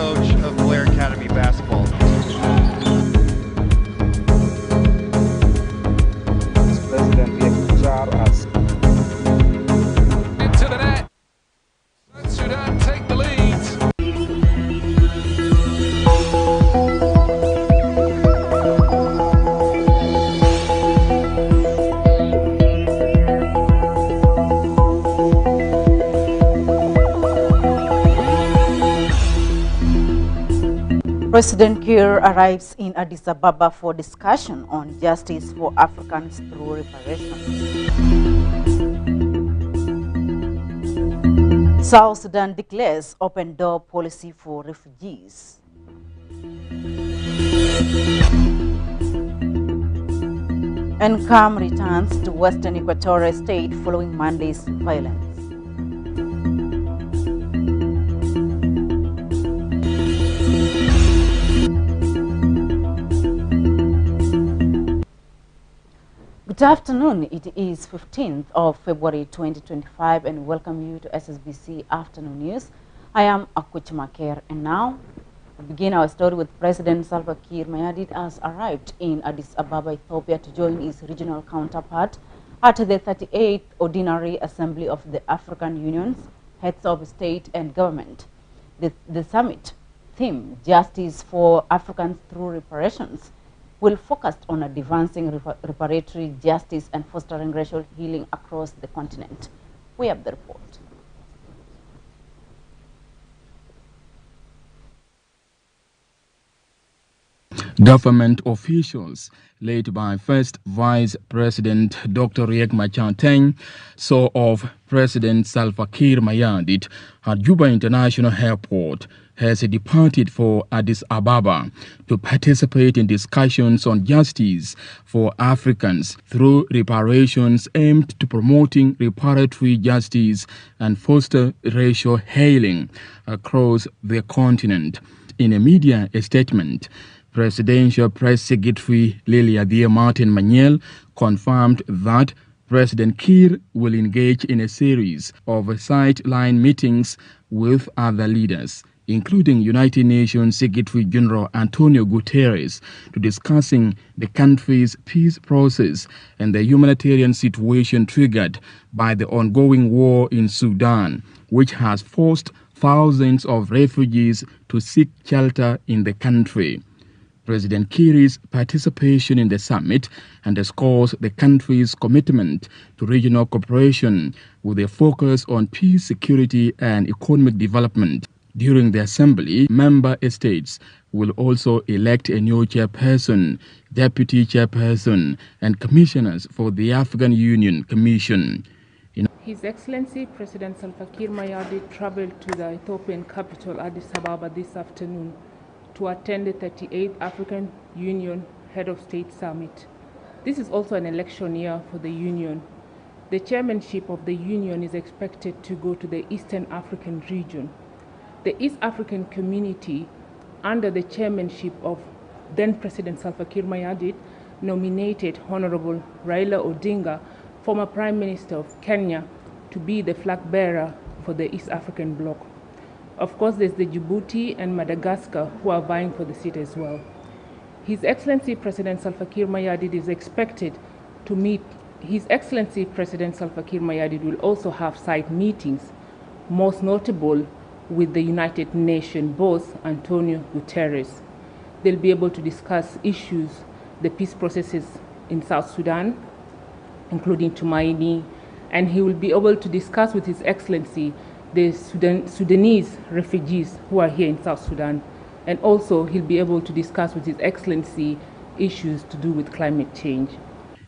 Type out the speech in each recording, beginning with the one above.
coach of Blair Academy basketball. President Riek as into the net. South Sudan take the lead. President Kiir arrives in Addis Ababa for discussion on justice for Africans through reparations. South Sudan declares open door policy for refugees. And calm returns to Western Equatoria state following Monday's violence. Good afternoon. It is 15th of February 2025 and welcome you to SSBC Afternoon News. I am Akuchimaker and now we begin our story with President Salva Kiir Mayardit has arrived in Addis Ababa, Ethiopia to join his regional counterpart at the 38th Ordinary Assembly of the African Union's Heads of State and Government. The summit theme, Justice for Africans Through Reparations, will focus on advancing reparatory justice and fostering racial healing across the continent. We have the report. Government officials, led by First Vice President Dr. Riek Machar, saw off President Salva Kiir Mayardit at Juba International Airport, has departed for Addis Ababa to participate in discussions on justice for Africans through reparations aimed to promoting reparatory justice and foster racial healing across the continent. In a media statement, Presidential Press Secretary Lilia Martin Maniel confirmed that President Kiir will engage in a series of sideline meetings with other leaders, including United Nations Secretary General Antonio Guterres, to discussing the country's peace process and the humanitarian situation triggered by the ongoing war in Sudan, which has forced thousands of refugees to seek shelter in the country. President Kiir's participation in the summit underscores the country's commitment to regional cooperation with a focus on peace, security, and economic development. During the assembly, member states will also elect a new chairperson, deputy chairperson, and commissioners for the African Union Commission. His Excellency President Salva Kiir Mayardit traveled to the Ethiopian capital Addis Ababa this afternoon to attend the 38th African Union Head of State Summit. This is also an election year for the Union. The chairmanship of the Union is expected to go to the Eastern African region. The East African Community, under the chairmanship of then President Salva Kiir Mayardit, nominated Honorable Raila Odinga, former Prime Minister of Kenya, to be the flag bearer for the East African bloc. Of course, there's the Djibouti and Madagascar who are vying for the seat as well. His Excellency President Salva Kiir Mayardit is expected to meet. His Excellency President Salva Kiir Mayardit will also have side meetings, most notable with the United Nations boss, Antonio Guterres. They'll be able to discuss issues, the peace processes in South Sudan, including Tumaini, and he will be able to discuss with His Excellency the Sudanese refugees who are here in South Sudan. And also he'll be able to discuss with His Excellency issues to do with climate change.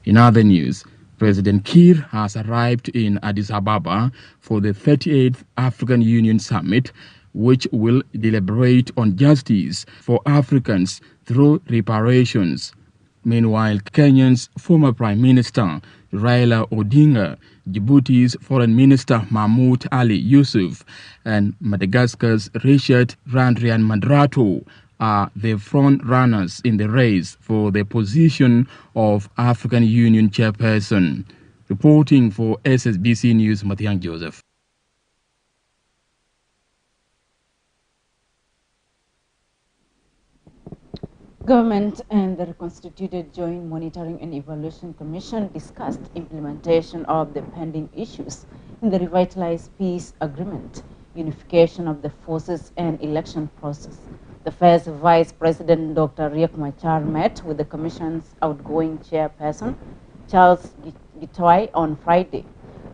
In other news, President Kiir has arrived in Addis Ababa for the 38th African Union Summit, which will deliberate on justice for Africans through reparations. Meanwhile, Kenya's former Prime Minister Raila Odinga, Djibouti's Foreign Minister Mahmoud Ali Yusuf, and Madagascar's Richard Randrianmadrato are the front runners in the race for the position of African Union chairperson. Reporting for SSBC News, Mathiang Joseph. Government and the reconstituted Joint Monitoring and Evaluation Commission discussed implementation of the pending issues in the revitalized peace agreement, unification of the forces and election process. The first Vice President, Dr. Riek Machar, met with the Commission's outgoing chairperson, Charles Gitwai, on Friday.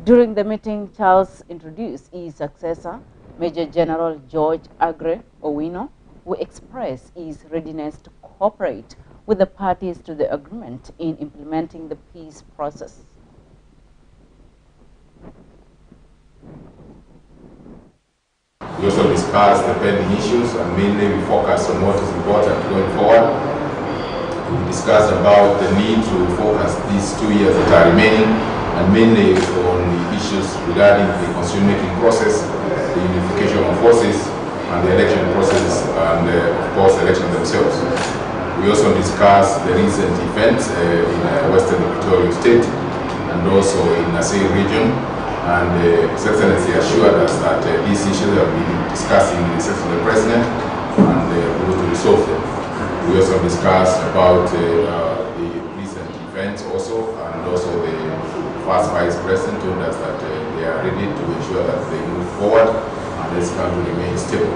During the meeting, Charles introduced his successor, Major General George Agre Owino, who expressed his readiness to cooperate with the parties to the agreement in implementing the peace process. We also discussed the pending issues, and mainly we focused on what is important going forward. We discussed about the need to focus these 2 years that are remaining, and mainly on the issues regarding the constitution-making process, the unification of forces, and the election process, and of course the elections themselves. We also discussed the recent events in Western Equatoria State and also in Nasir region, and His Excellency assured us that these issues have been discussing in the session of the President, and we will resolve them. We also discussed about the recent events also, and also the first Vice President told us that they are ready to ensure that they move forward and this country remains stable.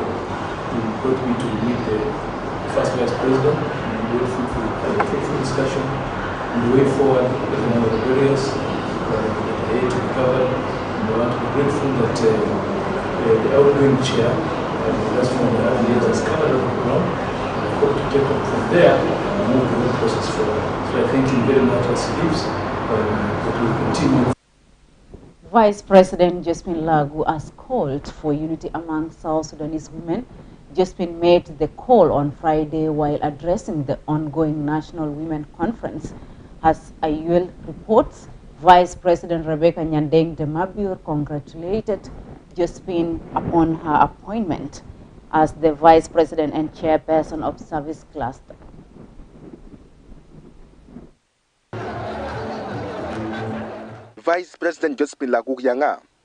We brought me to meet the first Vice President and we had a fruitful discussion on the way forward, looking at the barriers that are yet to be covered. And I want to be grateful that the outgoing chair, that's one of the affiliates, has covered up the ground. I hope to take up from there and move the whole process forward. So I thank him very much as he leaves, but we will continue. Vice President Josephine Lagu has called for unity among South Sudanese women. Josephine made the call on Friday while addressing the ongoing National Women Conference. As IUL reports, Vice President Rebecca Nyandeng Demabur congratulated Josephine upon her appointment as the Vice President and Chairperson of Service Cluster. Vice President Josephine Lagu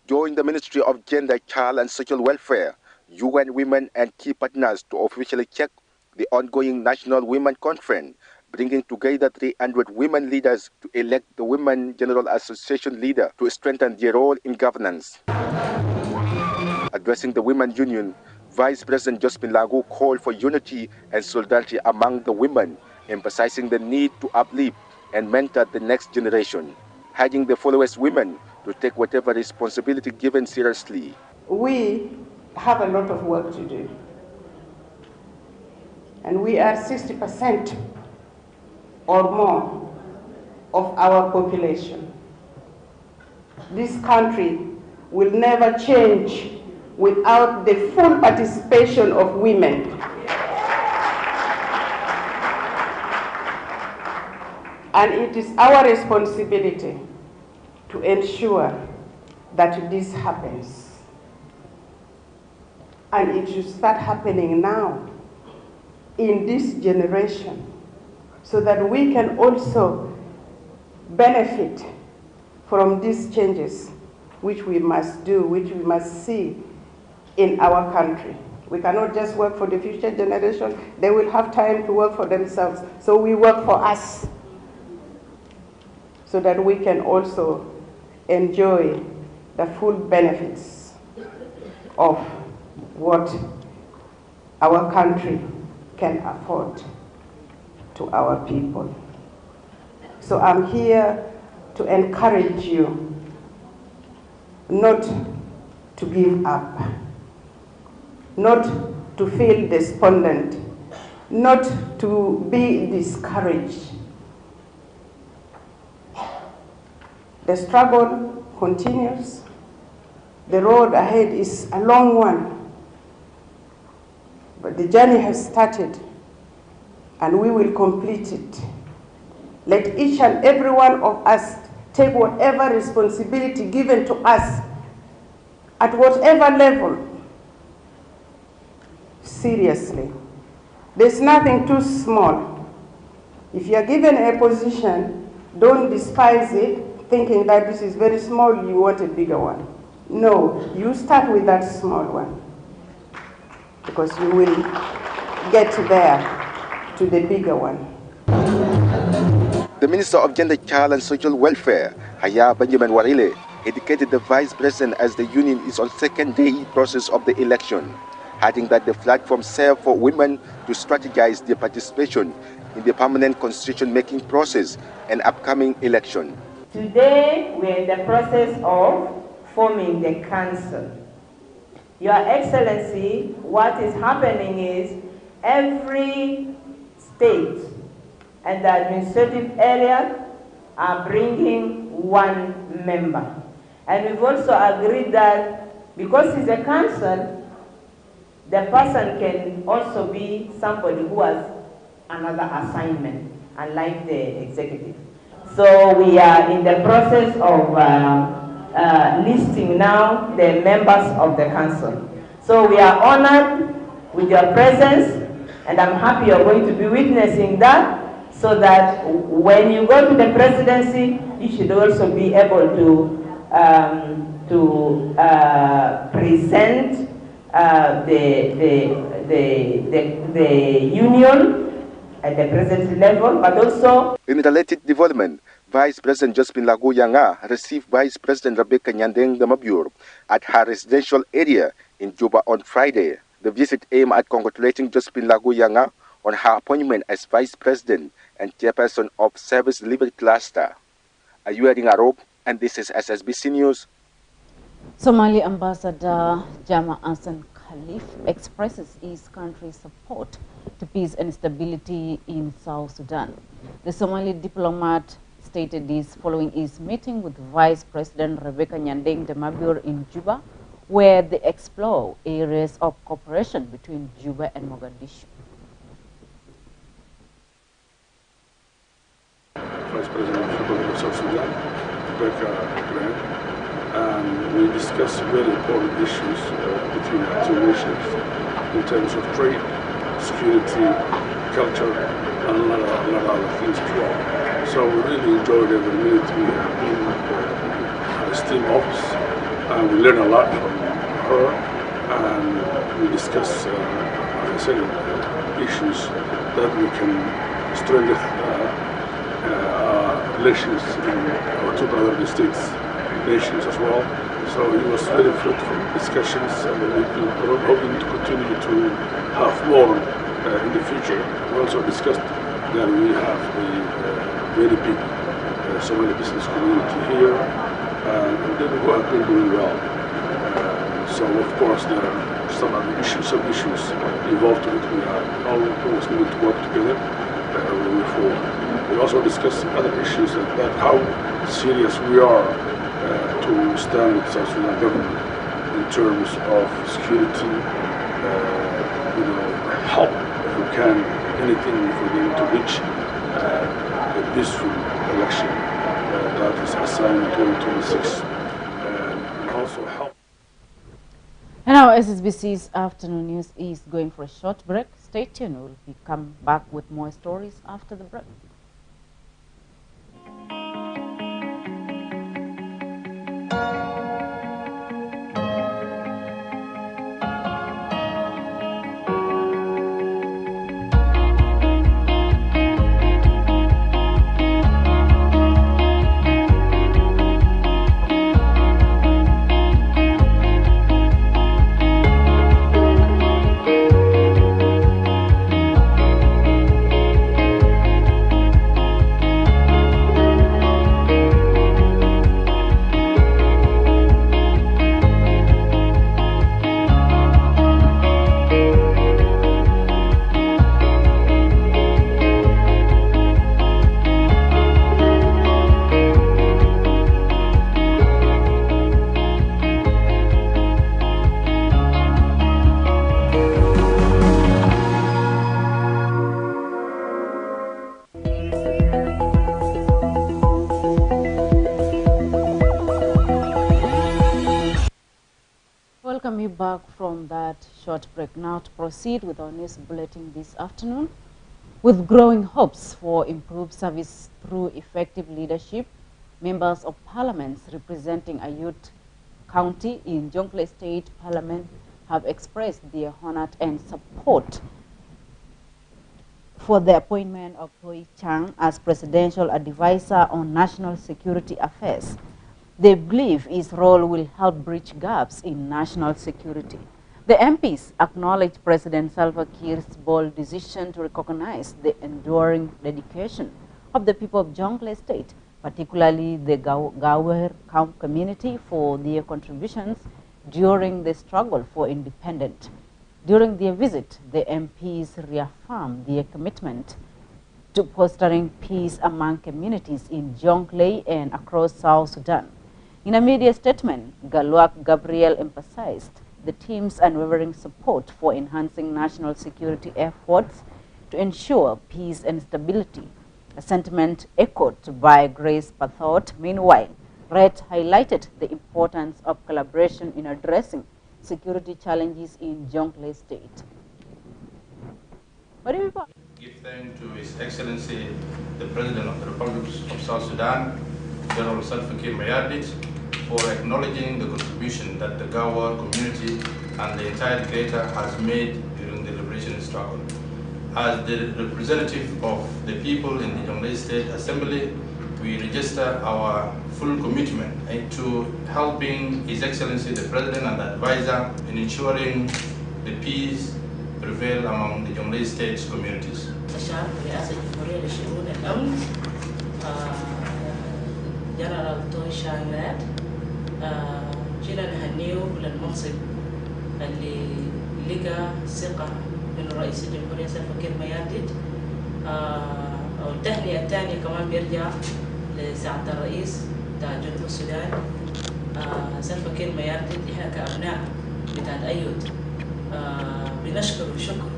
joined the Ministry of Gender, Child and Social Welfare, UN Women and key partners to officially check the ongoing National Women Conference, bringing together 300 women leaders to elect the Women General Association leader to strengthen their role in governance. Addressing the Women's Union, Vice President Josephine Lagu called for unity and solidarity among the women, emphasizing the need to uplift and mentor the next generation, urging the followers women to take whatever responsibility given seriously. We have a lot of work to do, and we are 60% or more of our population. This country will never change without the full participation of women. And it is our responsibility to ensure that this happens. And it should start happening now, in this generation, so that we can also benefit from these changes which we must do, which we must see in our country. We cannot just work for the future generation. They will have time to work for themselves. So we work for us, so that we can also enjoy the full benefits of what our country can afford to our people. So I'm here to encourage you not to give up, not to feel despondent, not to be discouraged. The struggle continues. The road ahead is a long one, but the journey has started and we will complete it. Let each and every one of us take whatever responsibility given to us at whatever level seriously. There's nothing too small. If you're given a position, don't despise it, thinking that this is very small, you want a bigger one. No, you start with that small one, because you will get there. to the bigger one. The Minister of Gender, Child and Social Welfare, Haya Benjamin Warile, indicated the Vice President as the union is on second day process of the election, adding that the platform served for women to strategize their participation in the permanent constitution-making process and upcoming election. Today, we're in the process of forming the council. Your Excellency, what is happening is every state and the administrative area are bringing one member. And we've also agreed that because it's a council, the person can also be somebody who has another assignment, unlike the executive. So we are in the process of listing now the members of the council. So we are honored with your presence, and I'm happy you're going to be witnessing that, so that when you go to the presidency, you should also be able to present the union at the presidency level, but also... In related development, Vice President Josephine Lagu-Yanga received Vice President Rebecca Nyandeng Damabur at her residential area in Juba on Friday. The visit aimed at congratulating Josephine Lagu-Yanga on her appointment as Vice President and Chairperson of Service Delivery Cluster. Ayuading Arob, and this is SSBC News. Somali Ambassador Jama Ansan Khalif expresses his country's support to peace and stability in South Sudan. The Somali diplomat stated this following his meeting with Vice President Rebecca Nyandeng Damabur in Juba, where they explore areas of cooperation between Juba and Mogadishu. Vice President of the Republic of South Sudan, Rebecca Grant, and we discussed very important issues between our two nations in terms of trade, security, culture, and a lot of other things as well. So we really enjoyed every minute we have been at our esteemed office, and we learned a lot from her, and we discussed, like I said, issues that we can strengthen our relations in our two brother states, nations as well. So it was very fruitful discussions, and we're hoping to continue to have more in the future. We also discussed that we have a very big Somali business community here, and that we have been doing well. So of course there are some issues involved in it. We are always going to work together moving forward. We also discussed some other issues about how serious we are to stand with South Sudan government in terms of security, help if we can, anything for them to reach a peaceful election that is assigned in 2026, and also help. And now SSBC's afternoon news is going for a short break. Stay tuned, we'll come back with more stories after the break. Welcome you back from that short break. Now to proceed with our news bulletin this afternoon. With growing hopes for improved service through effective leadership, members of parliaments representing Ayut County in Jonglei State Parliament have expressed their honor and support for the appointment of Hui Chang as Presidential Advisor on National Security Affairs. They believe his role will help bridge gaps in national security. The MPs acknowledge President Salva Kiir's bold decision to recognize the enduring dedication of the people of Jonglei State, particularly the Gawer community, for their contributions during the struggle for independence. During their visit, the MPs reaffirmed their commitment to fostering peace among communities in Jonglei and across South Sudan. In a media statement, Galwak Gabriel emphasized the team's unwavering support for enhancing national security efforts to ensure peace and stability, a sentiment echoed by Grace Pathot. Meanwhile, Red highlighted the importance of collaboration in addressing security challenges in Jonglei State. What do you want? Give thanks to His Excellency, the President of the Republic of South Sudan, General Salva Kiir Mayardit, for acknowledging the contribution that the Gawa community and the entire Greater has made during the liberation struggle. As the representative of the people in the Jonglei State Assembly, we register our full commitment to helping His Excellency the President and the Advisor in ensuring the peace prevail among the Jonglei State's communities. General Toy Shangrat, جينا نهنيه للمنصب اللي لقى ثقة من رئيس الجمهورية سلفا كير ميارديت. والتهنئة الثانية كمان بيرجع لسعادة الرئيس بتاع جنوب السودان سلفا كير ميارديت. إحنا كأبناء بتاع الأيود بنشكره شكر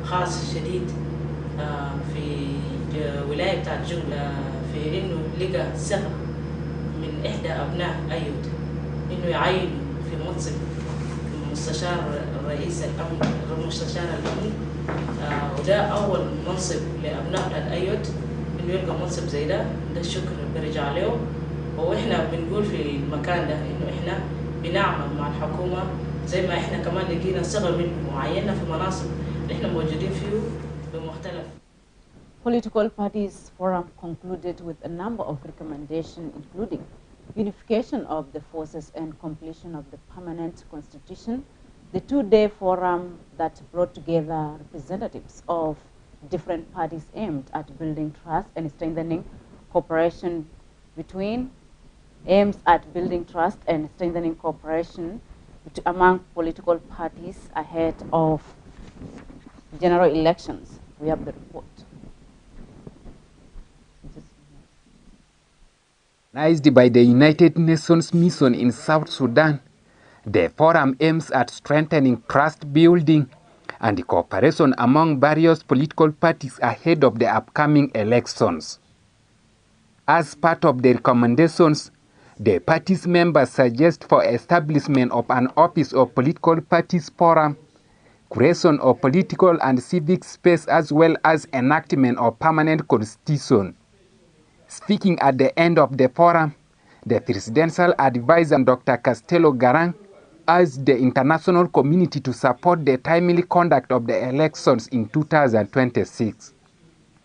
خاص شديد في ولاية بتاع الجنوب في إنه لقى ثقة من إحدى أبناء أيود إنه يعين في منصب مستشار رئيس الأمن مستشار الأمن. وده أول منصب لأبناء الأيود إنه يلقى منصب زي ده الشكر برجع له. وإحنا بنقول في المكان ده إنه إحنا بنعمل مع الحكومة زي ما إحنا كمان لقينا صغر منه وعيننا في مناصب اللي إحنا موجودين فيه بمختلف. Political Parties Forum concluded with a number of recommendations, including unification of the forces and completion of the permanent constitution. The two-day forum that brought together representatives of different parties aimed at building trust and strengthening cooperation among political parties ahead of general elections. We have the report. Organized by the United Nations Mission in South Sudan, the forum aims at strengthening trust building and cooperation among various political parties ahead of the upcoming elections. As part of the recommendations, the party's members suggest for establishment of an office of political parties forum, creation of political and civic space, as well as enactment of permanent constitution. Speaking at the end of the forum, the presidential advisor Dr. Castello Garang urged the international community to support the timely conduct of the elections in 2026.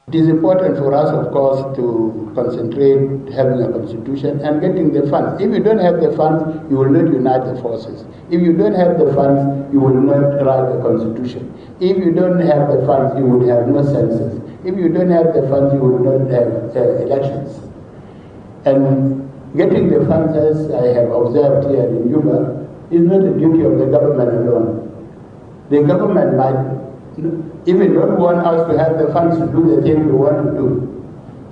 It is important for us, of course, to concentrate having a constitution and getting the funds. If you don't have the funds, you will not unite the forces. If you don't have the funds, you will not write a constitution. If you don't have the funds, you will have no census. If you don't have the funds, you will not have elections. And getting the funds, as I have observed here in Juba, is not the duty of the government alone. The government might even not want us to have the funds to do the thing we want to do.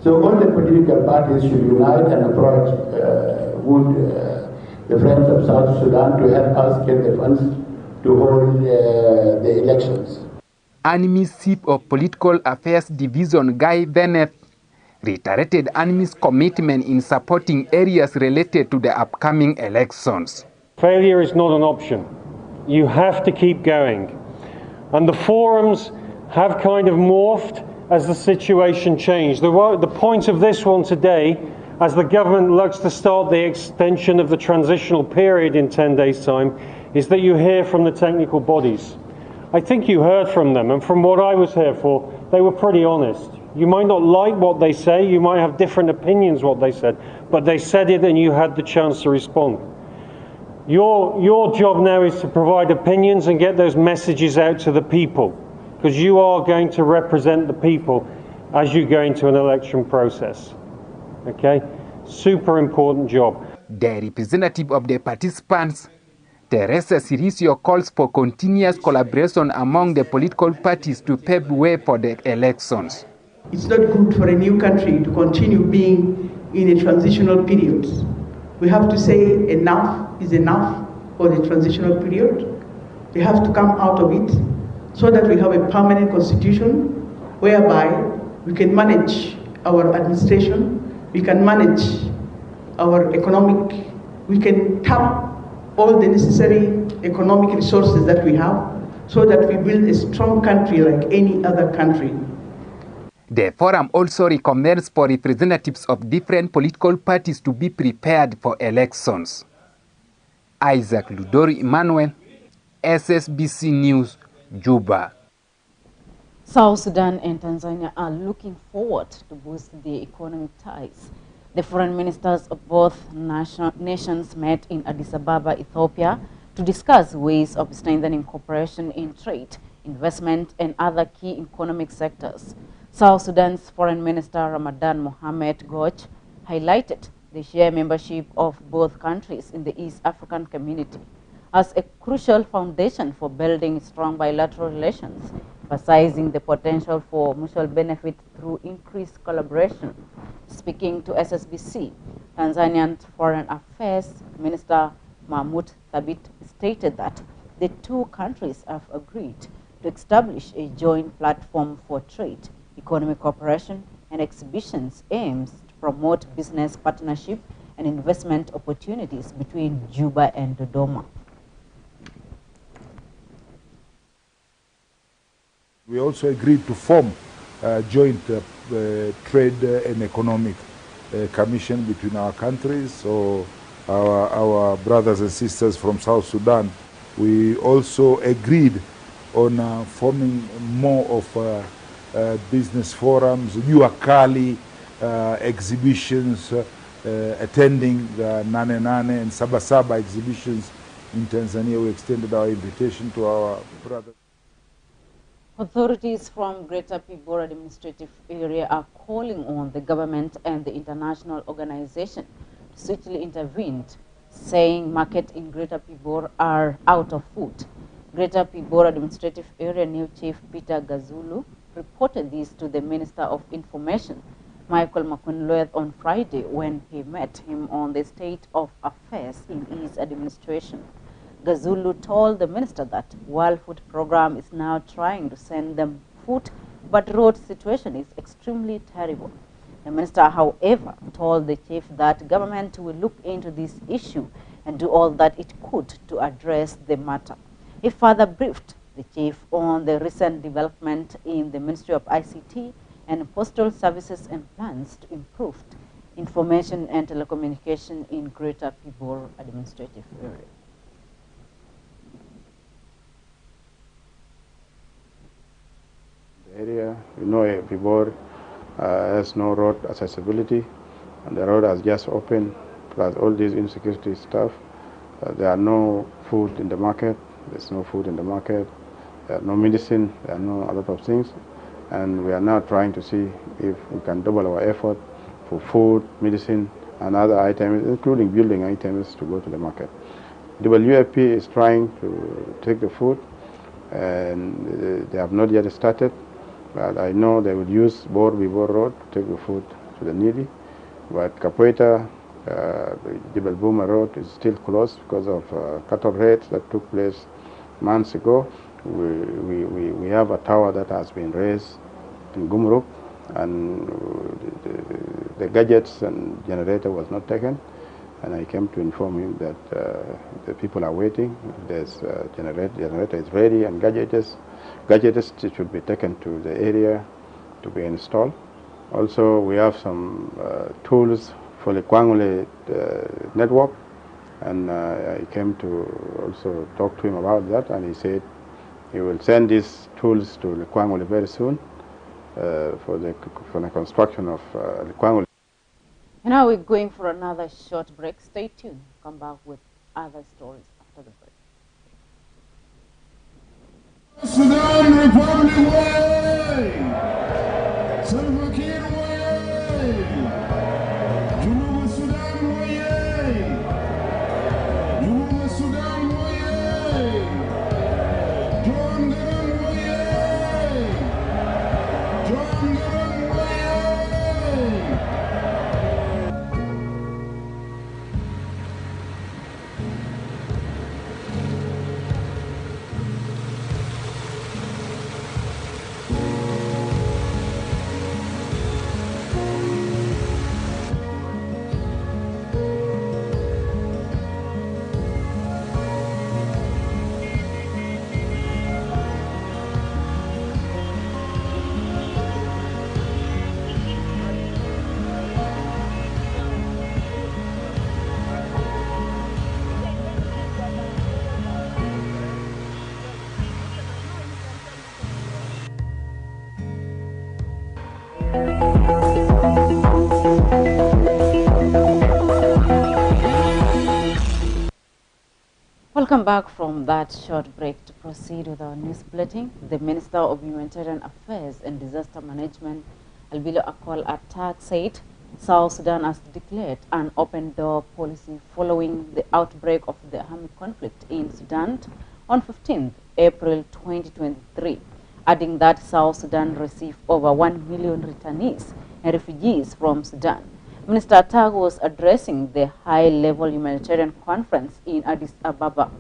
So all the political parties should unite and approach the friends of South Sudan to help us get the funds to hold the elections. ANMI's Chief of Political Affairs Division, Guy Bennett, reiterated ANMI's commitment in supporting areas related to the upcoming elections. Failure is not an option. You have to keep going. And the forums have kind of morphed as the situation changed. The point of this one today, as the government looks to start the extension of the transitional period in 10 days' time, is that you hear from the technical bodies. I think you heard from them, and from what I was here for, they were pretty honest. You might not like what they say, you might have different opinions what they said, but they said it and you had the chance to respond. Your job now is to provide opinions and get those messages out to the people, because you are going to represent the people as you go into an election process. Okay? Super important job. The representative of the participants, Teresa Sirisio, calls for continuous collaboration among the political parties to pave way for the elections. It's not good for a new country to continue being in a transitional period. We have to say enough is enough for the transitional period. We have to come out of it so that we have a permanent constitution whereby we can manage our administration, we can manage our economic, we can tap all the necessary economic resources that we have so that we build a strong country like any other country. The forum also recommends for representatives of different political parties to be prepared for elections. Isaac Ludori Emmanuel, SSBC News, Juba. South Sudan and Tanzania are looking forward to boost the economic ties. The foreign ministers of both nations met in Addis Ababa, Ethiopia, to discuss ways of strengthening cooperation in trade, investment, and other key economic sectors. South Sudan's Foreign Minister Ramadan Mohamed Goch highlighted the shared membership of both countries in the East African community as a crucial foundation for building strong bilateral relations, emphasizing the potential for mutual benefit through increased collaboration. Speaking to SSBC, Tanzanian Foreign Affairs Minister Mahmoud Thabit stated that the two countries have agreed to establish a joint platform for trade, economic cooperation, and exhibitions aims to promote business partnership and investment opportunities between Juba and Dodoma. We also agreed to form a joint trade and economic commission between our countries. So our brothers and sisters from South Sudan, we also agreed on forming more of business forums, Juakali exhibitions, attending the Nane Nane and Sabasaba exhibitions in Tanzania. We extended our invitation to our brothers. Authorities from Greater Pibor administrative area are calling on the government and the international organization to swiftly intervene, saying markets in Greater Pibor are out of food. Greater Pibor administrative area new chief Peter Gazulu reported this to the Minister of Information, Michael Makunloeth, on Friday when he met him on the state of affairs in his administration. Gazulu told the minister that World Food Program is now trying to send them food, but road situation is extremely terrible. The minister, however, told the chief that government will look into this issue and do all that it could to address the matter. He further briefed the chief on the recent development in the Ministry of ICT and Postal Services and plans to improve information and telecommunication in Greater Pibor administrative area. Area, you know, Pibor has no road accessibility, and the road has just opened, plus all these insecurity stuff. There are no food in the market, there's no food in the market, there are no medicine, there are no a lot of things, and we are now trying to see if we can double our effort for food, medicine, and other items, including building items, to go to the market. The WFP is trying to take the food, and they have not yet started. But I know they will use Pibor Road to take the food to the needy. But Capoeira, the Jebel Buma Road is still closed because of cattle raids that took place months ago. We have a tower that has been raised in Gumruk, and the gadgets and generator was not taken. And I came to inform him that the people are waiting. There's generator is ready, and gadgets should be taken to the area to be installed. Also, we have some tools for the Kwangule network, and I came to also talk to him about that, and he said He will send these tools to Likwanguli very soon for the construction of Likwanguli. And now we're going for another short break. Stay tuned. Come back with other stories after the break. Sudan Republic way! Salva Kiir way! Junuba Sudan way! Junuba Sudan way! John Garang way! John Garang way! Welcome back from that short break. To proceed with our news bulletin, the Minister of Humanitarian Affairs and Disaster Management, Albilo Akwal Attack, said South Sudan has declared an open-door policy following the outbreak of the armed conflict in Sudan on 15th April 2023, adding that South Sudan received over 1 million returnees and refugees from Sudan. Minister Attack was addressing the high-level humanitarian conference in Addis Ababa.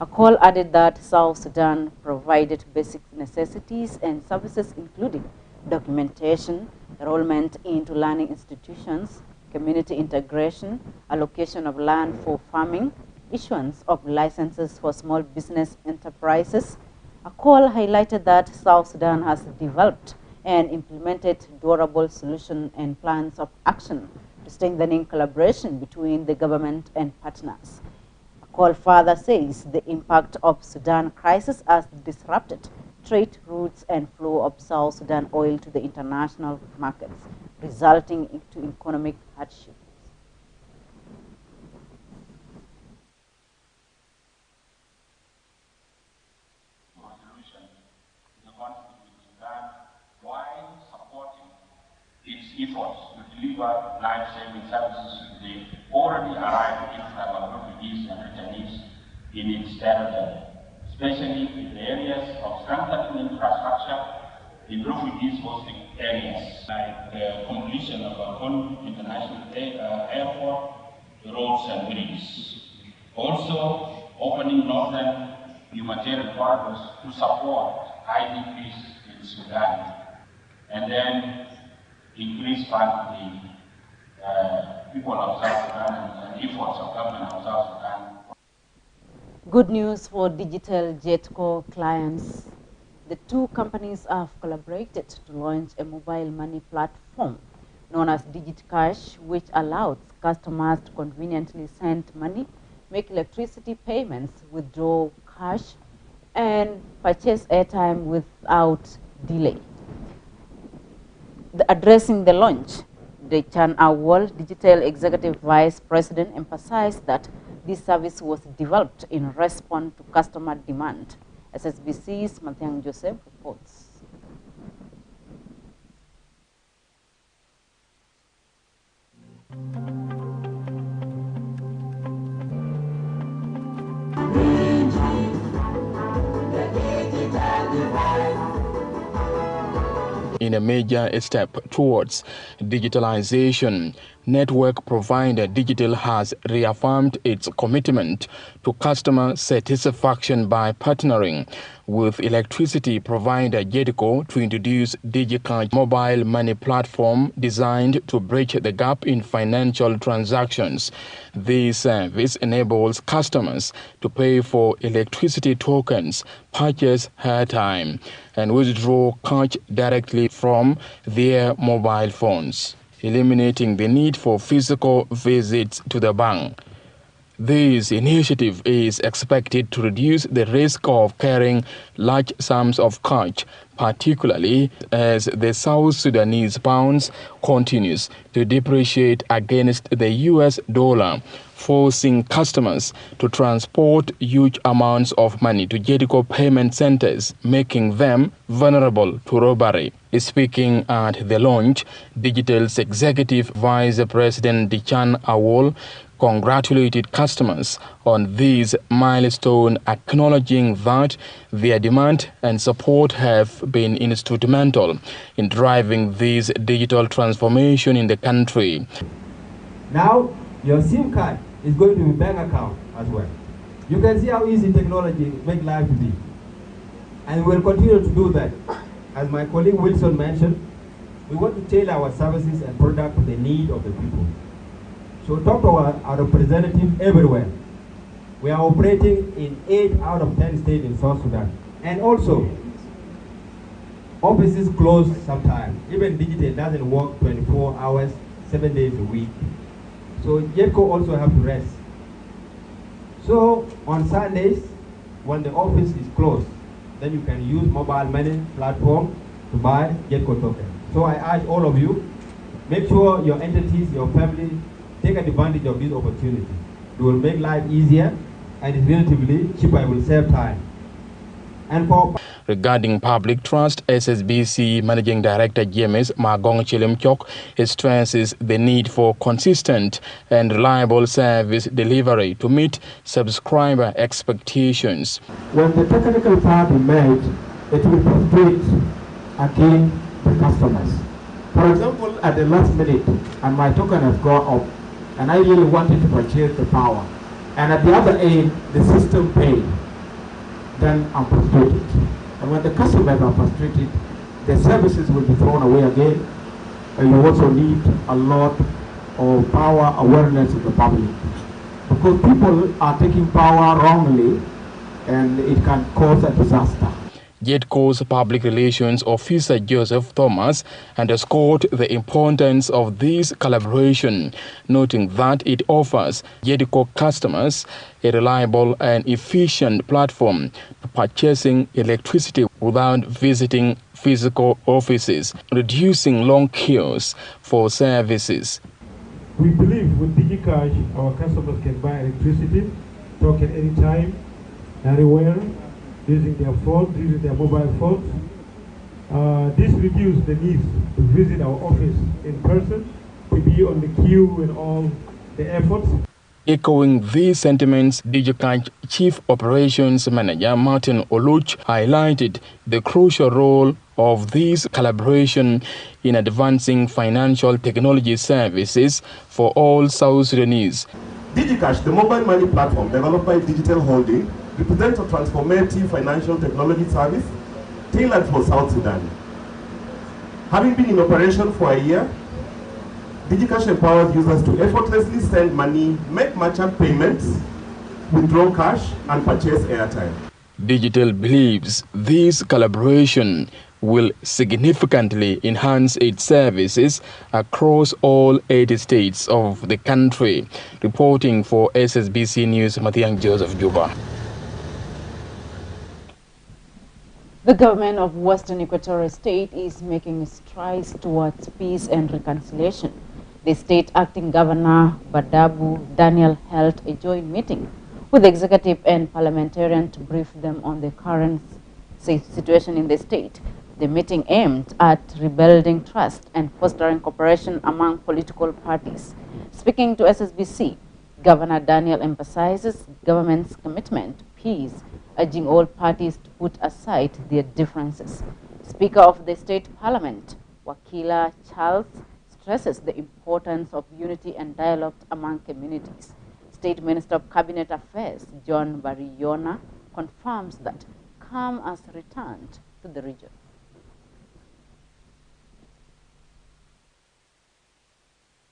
Akwal added that South Sudan provided basic necessities and services including documentation, enrollment into learning institutions, community integration, allocation of land for farming, issuance of licenses for small business enterprises. Akwal highlighted that South Sudan has developed and implemented durable solutions and plans of action to strengthening collaboration between the government and partners. Akwal further says the impact of Sudan crisis has disrupted trade routes and flow of South Sudan oil to the international markets, resulting into economic hardship. Its efforts to deliver life-saving services to the already arrived influx of refugees and returnees in its territory, especially in the areas of strengthening infrastructure in refugees hosting areas, like the completion of our own international airport, roads and bridges. Also, opening northern humanitarian corridors to support IDPs in Sudan, and then increase funding the people of South Sudan and efforts of government of South Sudan. Good news for digital JetCo clients. The two companies have collaborated to launch a mobile money platform known as DigitCash, which allows customers to conveniently send money, make electricity payments, withdraw cash, and purchase airtime without delay. Addressing the launch, the Chan Awol Digital Executive Vice President emphasized that this service was developed in response to customer demand. SSBC's Mathiang Joseph reports. In a major step towards digitalization, network provider Digital has reaffirmed its commitment to customer satisfaction by partnering with electricity provider JetCo to introduce DigiCash mobile money platform designed to bridge the gap in financial transactions. This service enables customers to pay for electricity tokens, purchase airtime, and withdraw cash directly from their mobile phones, eliminating the need for physical visits to the bank. This initiative is expected to reduce the risk of carrying large sums of cash, particularly as the South Sudanese pound continues to depreciate against the US dollar, forcing customers to transport huge amounts of money to Jericho payment centers, making them vulnerable to robbery. Speaking at the launch, Digital's Executive Vice President Dichan Awol congratulated customers on this milestone, acknowledging that their demand and support have been instrumental in driving this digital transformation in the country. Now, your SIM card is going to be bank account as well. You can see how easy technology makes life to be. And we'll continue to do that. As my colleague Wilson mentioned, we want to tailor our services and products to the need of the people. So talk to our representatives everywhere. We are operating in 8 out of 10 states in South Sudan. And also, offices close sometimes. Even digital doesn't work 24 hours, 7 days a week. So JETCO also have to rest. So on Sundays, when the office is closed, then you can use mobile money platform to buy JETCO token. So I urge all of you, make sure your entities, your family, take advantage of this opportunity. It will make life easier and it's relatively cheaper. It will save time. And for regarding public trust, SSBC Managing Director James Magong Chilimchok stresses the need for consistent and reliable service delivery to meet subscriber expectations. When the technical part is made, it will frustrate again the customers. For example, at the last minute, and my token has gone up, and I really wanted to purchase the power, and at the other end, the system paid, then I'm frustrated. And when the customers are frustrated, the services will be thrown away again, and you also need a lot of power awareness of the public. Because people are taking power wrongly, and it can cause a disaster. JETCO's public relations officer Joseph Thomas underscored the importance of this collaboration, noting that it offers JETCO customers a reliable and efficient platform for purchasing electricity without visiting physical offices, reducing long queues for services. We believe with DigiCash, our customers can buy electricity, token anytime, anywhere, using their phone, using their mobile phones. This reduces the need to visit our office in person, to be on the queue and all the efforts. Echoing these sentiments, DigiCash Chief Operations Manager Martin Oluch highlighted the crucial role of this collaboration in advancing financial technology services for all South Sudanese. DigiCash, the mobile money platform developed by Digital Holding, represents a transformative financial technology service tailored for South Sudan. Having been in operation for a year, DigiCash empowers users to effortlessly send money, make merchant payments, withdraw cash, and purchase airtime. Digital believes this collaboration will significantly enhance its services across all 80 states of the country. Reporting for SSBC News, Mathiang Joseph, Juba. The government of Western Equatoria State is making strides towards peace and reconciliation. The state acting governor, Badabu Daniel, held a joint meeting with the executive and parliamentarian to brief them on the current situation in the state. The meeting aimed at rebuilding trust and fostering cooperation among political parties. Speaking to SSBC, Governor Daniel emphasizes government's commitment to peace, urging all parties to put aside their differences. Speaker of the State Parliament, Wakila Charles, stresses the importance of unity and dialogue among communities. State Minister of Cabinet Affairs, John Bariyona, confirms that calm has returned to the region.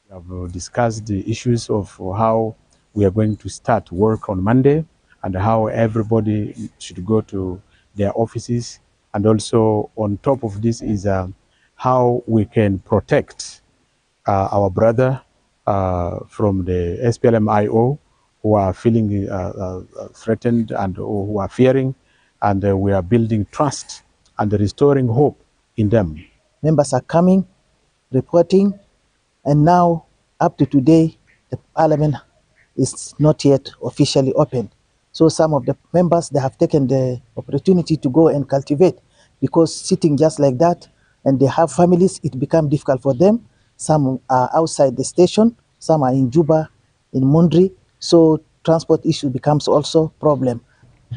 We have discussed the issues of how we are going to start work on Monday and how everybody should go to their offices. And also on top of this is how we can protect our brother from the SPLM-IO who are feeling threatened and who are fearing, and we are building trust and restoring hope in them. Members are coming, reporting, and now, up to today, the parliament is not yet officially open. So some of the members, they have taken the opportunity to go and cultivate, because sitting just like that, and they have families, it becomes difficult for them. Some are outside the station, some are in Juba, in Mundri, so transport issue becomes also problem.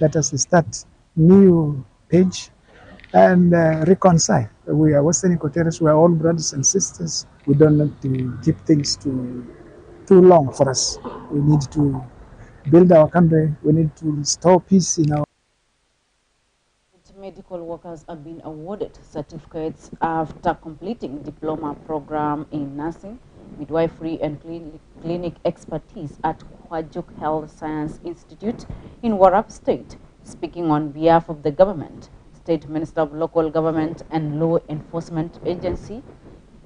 Let us start new page and reconcile. We are Western Equatorians, we are all brothers and sisters. We don't need to keep things too long for us. We need to build our country. We need to restore peace in our. Medical workers have been awarded certificates after completing diploma program in nursing, midwifery and clinic expertise at Kwajuk Health Science Institute in Warrap State. Speaking on behalf of the government, State Minister of Local Government and Law Enforcement Agency,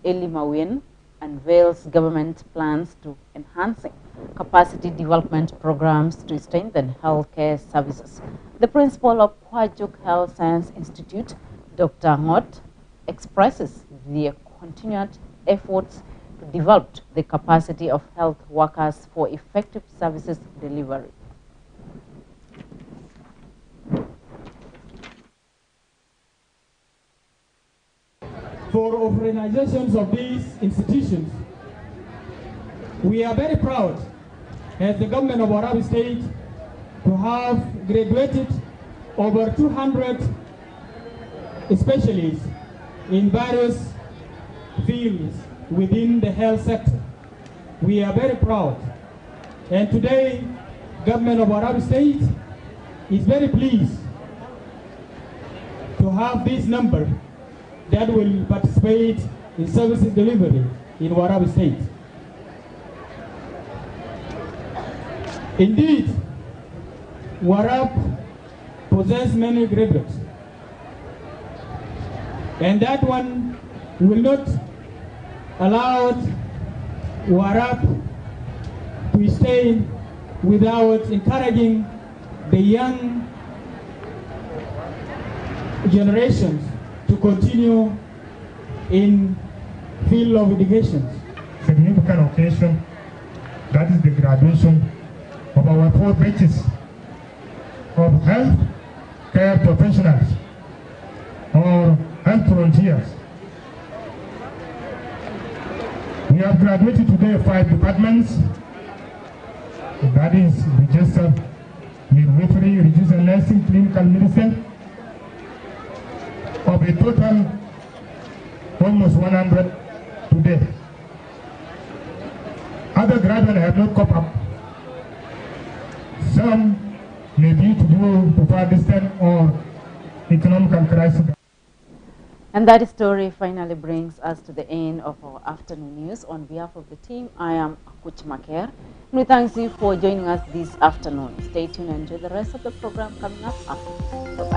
Eli Mawien, unveils government plans to enhancing capacity development programs to strengthen healthcare services. The principal of Kwajuk Health Science Institute, Dr. Ngot, expresses their continued efforts to develop the capacity of health workers for effective services delivery. For organizations of these institutions, we are very proud as the government of Warrap State to have graduated over 200 specialists in various fields within the health sector. We are very proud. And today, government of Warrap State is very pleased to have this number that will participate in services delivery in Warrap State. Indeed, Warrap possesses many graduates, and that one will not allow Warrap to stay without encouraging the young generations to continue in field of education. Significant occasion, that is the graduation of our 4 batches of health care professionals or health volunteers. We have graduated today 5 departments, that is register, midwifery, register nursing, clinical medicine, of a total almost 100 today. Other graduates have not coped up. Some may be to do to far distance or economical crisis. And that story finally brings us to the end of our afternoon news. On behalf of the team, I am Akuch Maker. And we thank you for joining us this afternoon. Stay tuned and enjoy the rest of the program coming up after. Bye-bye.